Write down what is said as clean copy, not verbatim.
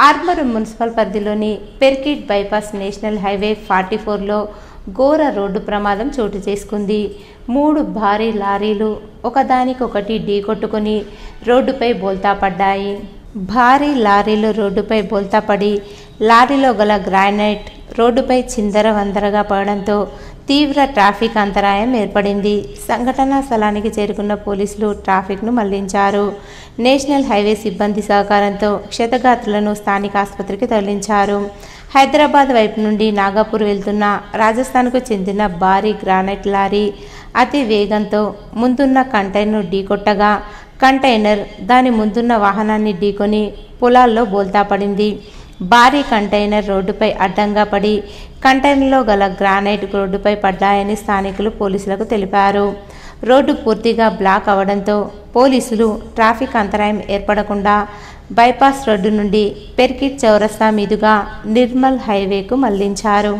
ఆర్మూరం municipal పరిధిలోని Perkit bypass national highway 44లో ఘోర road ప్రమాదం చోటు చేసుకుంది. 3 భారీ లారీలు ఒకదానికొకటి ఢీకొట్టుకుని రోడ్డుపై బోల్తా పడ్డాయి. భారీ లారీలు రోడ్డుపై బోల్తా పడి లారీలో గల గ్రానైట్ రోడ్డుపై చిందరవందరగా పడడంతో తీవ్ర ట్రాఫిక్ అంతరాయం ఏర్పడింది. సంఘటనా స్థలానికి చేరుకున్న పోలీసులు ట్రాఫిక్ను మళ్లించారు. నేషనల్ హైవే సిబ్బంది సహకారంతో క్షతగాత్రులను స్థానిక ఆసుపత్రికి తరలించారు. హైదరాబాద్ వైపు నుండి నాగపూర్ వెళ్తున్న రాజస్థాన్కు చెందిన భారీ గ్రానైట్ లారీ అతి వేగంతో ముందున్న కంటైనర్ను ఢీకొట్టగా కంటైనర్ దాని ముందున్న వాహనాన్ని ఢీకొని పొలాల్లో బోల్తా పడింది. భారీ కంటైనర్ రోడ్డుపై అడ్డంగా పడి కంటైనర్లో గల గ్రానైట్ రోడ్డుపై పడ్డాయని స్థానికులు పోలీసులకు తెలిపారు. రోడ్డు పూర్తిగా బ్లాక్ అవడంతో పోలీసులు ట్రాఫిక్ అంతరాయం ఏర్పడకుండా బైపాస్ రోడ్డు నుండి పెర్కిట్ చౌరస్తా మీదుగా నిర్మల్ హైవేకు మళ్లించారు.